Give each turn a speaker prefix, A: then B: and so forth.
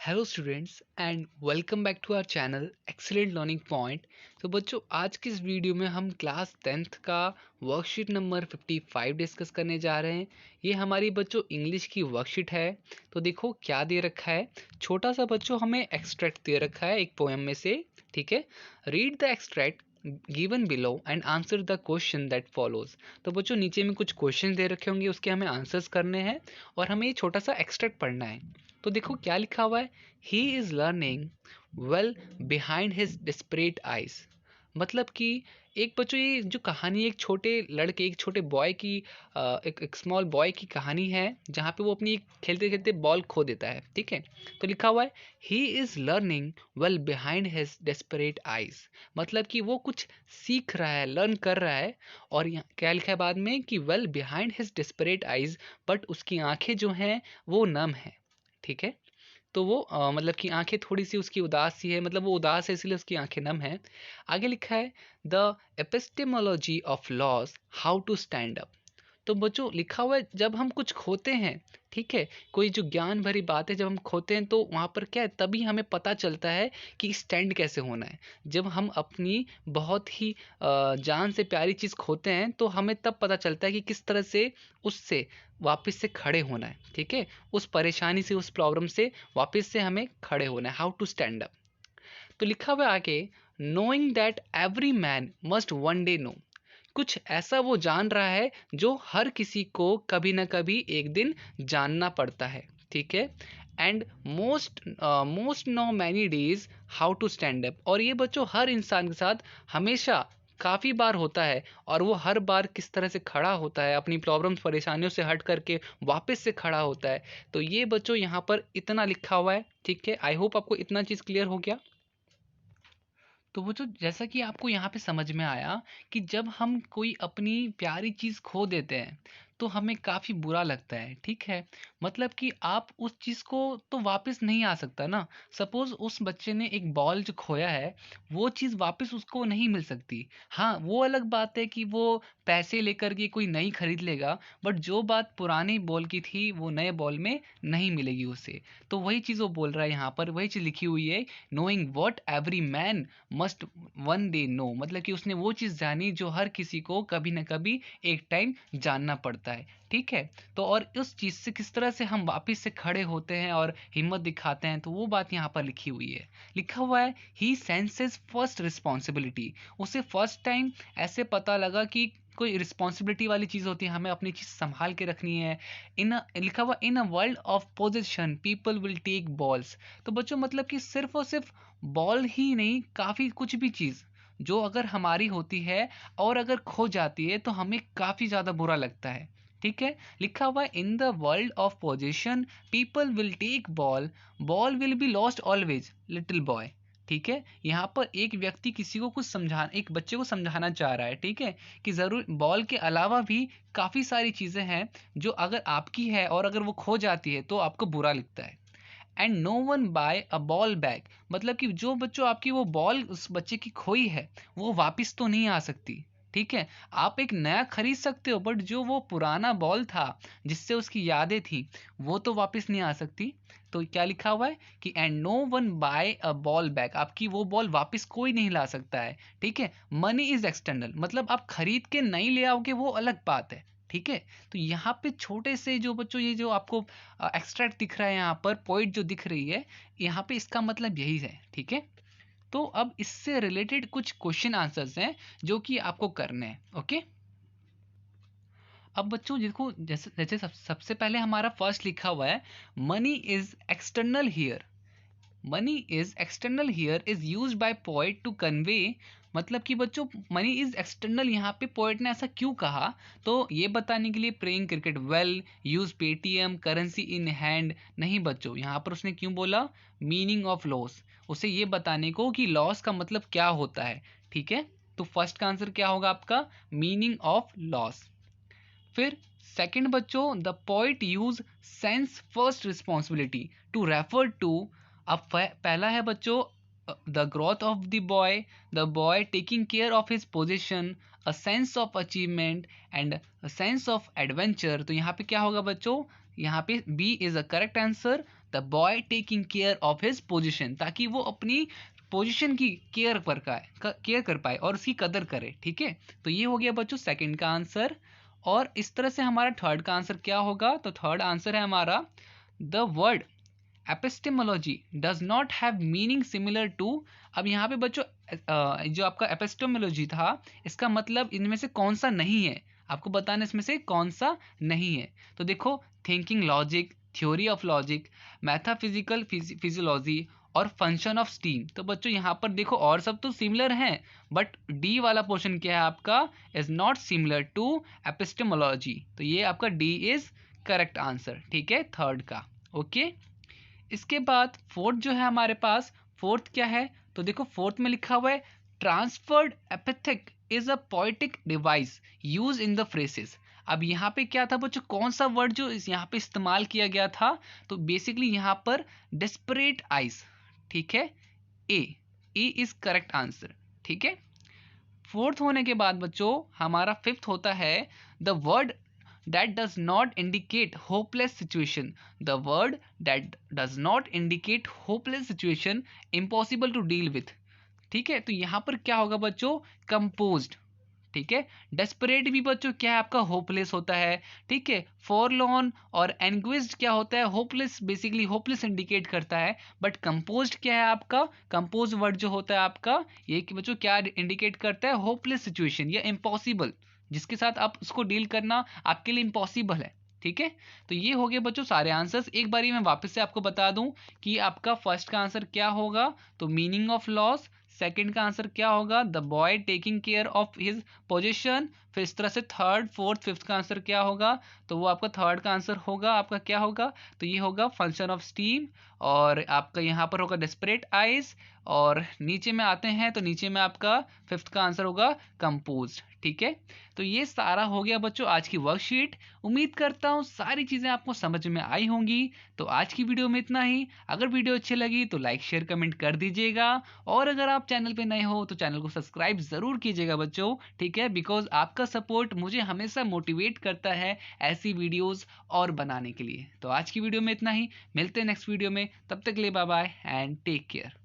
A: Hello students and welcome back to our channel excellent learning point. तो बच्चों, आज की इस वीडियो में हम क्लास 10th का वर्कशीट नंबर 55 डिस्कस करने जा रहे हैं। ये हमारी बच्चों इंग्लिश की वर्कशीट है। तो देखो क्या दे रखा है। छोटा सा बच्चों हमें एक्सट्रैक्ट दे रखा है एक पोएम में से। ठीक है, read the extract given below and answer the question that follows. तो बच्चों नीचे में कुछ क्वेश्चन दे रखे होंगे, उसके हमें आंसर्स करने हैं और हमें ये छोटा सा एक्सट्रैक्ट पढ़ना है। तो देखो क्या लिखा हुआ है। He is learning well behind his desperate eyes. मतलब कि एक बच्चों, ये जो कहानी एक छोटे लड़के, एक छोटे बॉय की एक स्मॉल बॉय की कहानी है, जहाँ पे वो अपनी खेलते खेलते बॉल खो देता है। ठीक है, तो लिखा हुआ है he is learning well behind his desperate eyes. मतलब कि वो कुछ सीख रहा है, लर्न कर रहा है। और यहाँ क्या लिखा है बाद में कि well behind his desperate eyes, but उसकी आंखें जो हैं वो नम है। ठीक है, तो वो मतलब कि आंखें थोड़ी सी उसकी उदास सी है, मतलब वो उदास है इसलिए उसकी आंखें नम है। आगे लिखा है the epistemology of loss, how to stand up. तो बच्चों लिखा हुआ है जब हम कुछ खोते हैं, ठीक है, कोई जो ज्ञान भरी बात है, जब हम खोते हैं तो वहाँ पर क्या है, तभी हमें पता चलता है कि स्टैंड कैसे होना है। जब हम अपनी बहुत ही जान से प्यारी चीज़ खोते हैं तो हमें तब पता चलता है कि किस तरह से उससे वापस से खड़े होना है। ठीक है, उस परेशानी से, उस प्रॉब्लम से वापस से हमें खड़े होना है, हाउ टू स्टैंड अप। तो लिखा हुआ है आगे, knowing that every man must one day know. कुछ ऐसा वो जान रहा है जो हर किसी को कभी ना कभी एक दिन जानना पड़ता है। ठीक है, and most know many days how to stand up. और ये बच्चों हर इंसान के साथ हमेशा काफ़ी बार होता है, और वो हर बार किस तरह से खड़ा होता है, अपनी प्रॉब्लम्स परेशानियों से हट करके वापस से खड़ा होता है। तो ये बच्चों यहाँ पर इतना लिखा हुआ है। ठीक है, आई होप आपको इतना चीज़ क्लियर हो गया। तो वो जो जैसा कि आपको यहाँ पे समझ में आया कि जब हम कोई अपनी प्यारी चीज़ खो देते हैं तो हमें काफ़ी बुरा लगता है। ठीक है, मतलब कि आप उस चीज़ को तो वापस नहीं आ सकता ना। सपोज़ उस बच्चे ने एक बॉल जो खोया है, वो चीज़ वापस उसको नहीं मिल सकती। हाँ, वो अलग बात है कि वो पैसे लेकर के कोई नई खरीद लेगा, बट जो बात पुरानी बॉल की थी वो नए बॉल में नहीं मिलेगी उसे। तो वही चीज़ वो बोल रहा है यहाँ पर, वही चीज़ लिखी हुई है, knowing what every man must one day know. मतलब कि उसने वो चीज़ जानी जो हर किसी को कभी ना कभी एक टाइम जानना पड़ता है। ठीक है, तो और उस चीज़ से किस तरह से हम वापस से खड़े होते हैं और हिम्मत दिखाते हैं, तो वो बात यहाँ पर लिखी हुई है। लिखा हुआ है ही सेंसेस फर्स्ट रिस्पॉन्सिबिलिटी। उसे फर्स्ट टाइम ऐसे पता लगा कि कोई रिस्पॉन्सिबिलिटी वाली चीज़ होती है, हमें अपनी चीज़ संभाल के रखनी है। लिखा हुआ in a world of position people will take balls. तो बच्चों मतलब कि सिर्फ और सिर्फ बॉल ही नहीं, काफ़ी कुछ भी चीज़ जो अगर हमारी होती है और अगर खो जाती है तो हमें काफ़ी ज़्यादा बुरा लगता है। ठीक है, लिखा हुआ है in the world of position people will take ball, ball will be lost always little boy. ठीक है, यहाँ पर एक व्यक्ति किसी को कुछ समझा, एक बच्चे को समझाना चाह रहा है। ठीक है, कि ज़रूर बॉल के अलावा भी काफ़ी सारी चीज़ें हैं जो अगर आपकी है और अगर वो खो जाती है तो आपको बुरा लगता है। And no one buy a ball back. मतलब कि जो बच्चों आपकी वो बॉल उस बच्चे की खोई है वो वापस तो नहीं आ सकती। ठीक है, आप एक नया खरीद सकते हो, बट जो वो पुराना बॉल था जिससे उसकी यादें थी वो तो वापस नहीं आ सकती। तो क्या लिखा हुआ है कि and no one buy a ball back, आपकी वो बॉल वापस कोई नहीं ला सकता है। ठीक है, मनी इज एक्सटर्नल, मतलब आप खरीद के नहीं ले आओगे वो अलग बात है। ठीक है, तो यहाँ पे छोटे से जो बच्चों, ये जो आपको एक्सट्रैक्ट दिख रहा है यहाँ पर, पॉइंट जो दिख रही है यहाँ पे, इसका मतलब यही है। ठीक है, तो अब इससे रिलेटेड कुछ क्वेश्चन आंसर्स हैं जो कि आपको करने हैं। ओके, अब बच्चों देखो, जैसे जैसे सबसे पहले हमारा फर्स्ट लिखा हुआ है, money is external here. Money is external here is use by poet to convey. मतलब कि बच्चों मनी इज एक्सटर्नल यहाँ पे पोएट ने ऐसा क्यों कहा, तो ये बताने के लिए playing cricket well, use Paytm, currency in hand. नहीं बच्चों, यहाँ पर उसने क्यों बोला मीनिंग ऑफ लॉस, उसे ये बताने को कि लॉस का मतलब क्या होता है। ठीक है, तो फर्स्ट का आंसर क्या होगा आपका, मीनिंग ऑफ लॉस। फिर सेकंड बच्चों, the poet use sense first responsibility to refer to. अब पहला है बच्चों the growth of the boy taking care of his position, a sense of achievement and a sense of adventure. तो यहाँ पे क्या होगा बच्चों, यहाँ पे B is a correct answer. The boy taking care of his position, ताकि वो अपनी पोजीशन की केयर कर पाए और उसकी कदर करे। ठीक है, तो ये हो गया बच्चों सेकंड का आंसर। और इस तरह से हमारा थर्ड का आंसर क्या होगा, तो थर्ड आंसर है हमारा the word epistemology does not have meaning similar to. अब यहाँ पे बच्चों जो आपका एपिस्टेमोलॉजी था, इसका मतलब इनमें से कौन सा नहीं है, आपको बताना इसमें से कौन सा नहीं है। तो देखो, thinking logic, theory of logic, metaphysical physiology और फंक्शन ऑफ स्टीम। तो बच्चों यहाँ पर देखो और सब तो सिमिलर हैं, बट डी वाला पोर्शन क्या है आपका, is not similar to epistemology. तो ये आपका डी इज करेक्ट आंसर। ठीक है, थर्ड का। ओके, इसके बाद फोर्थ जो है हमारे पास, फोर्थ क्या है, तो देखो फोर्थ में लिखा हुआ है transferred epithet is a poetic device use in the phrases. अब यहाँ पे क्या था बच्चों, कौन सा वर्ड जो यहाँ पे इस्तेमाल किया गया था, तो बेसिकली यहाँ पर डेस्परेट आइज। ठीक है, ए इज करेक्ट आंसर। ठीक है, फोर्थ होने के बाद बच्चों हमारा फिफ्थ होता है the word that does not indicate hopeless situation. The word that does not indicate hopeless situation, impossible to deal with. ठीक है, तो यहां पर क्या होगा बच्चों, composed। ठीक है, डेस्परेट भी बच्चों क्या है आपका, होपलेस होता है। ठीक है, फॉरलॉर्न और एंग्विस्ड क्या होता है, होपलेस, बेसिकली होपलेस इंडिकेट करता है। बट कंपोज्ड क्या है आपका, कंपोज वर्ड जो होता है आपका, ये कि बच्चों क्या इंडिकेट करता है, होपलेस सिचुएशन या इम्पॉसिबल, जिसके साथ आप उसको डील करना आपके लिए इम्पॉसिबल है। ठीक है, तो ये हो गए बच्चों सारे आंसर्स। एक बारी मैं वापस से आपको बता दूं कि आपका फर्स्ट का आंसर क्या होगा, तो मीनिंग ऑफ लॉस। सेकंड का आंसर क्या होगा, the boy taking care of his position. फिर इस तरह से थर्ड, फोर्थ, फिफ्थ का आंसर क्या होगा, तो वो आपका थर्ड का आंसर होगा, आपका क्या होगा, तो ये होगा फंक्शन ऑफ स्टीम। और आपका यहाँ पर होगा डेस्परेट आइज। और नीचे में आते हैं तो नीचे में आपका फिफ्थ का आंसर होगा कंपोज्ड। ठीक है, तो ये सारा हो गया बच्चों आज की वर्कशीट। उम्मीद करता हूँ सारी चीज़ें आपको समझ में आई होंगी। तो आज की वीडियो में इतना ही। अगर वीडियो अच्छी लगी तो लाइक शेयर कमेंट कर दीजिएगा, और अगर आप चैनल पे नए हो तो चैनल को सब्सक्राइब ज़रूर कीजिएगा बच्चों। ठीक है, बिकॉज आपका सपोर्ट मुझे हमेशा मोटिवेट करता है ऐसी वीडियोज़ और बनाने के लिए। तो आज की वीडियो में इतना ही, मिलते हैं नेक्स्ट वीडियो में, तब तक के लिए bye bye and take care.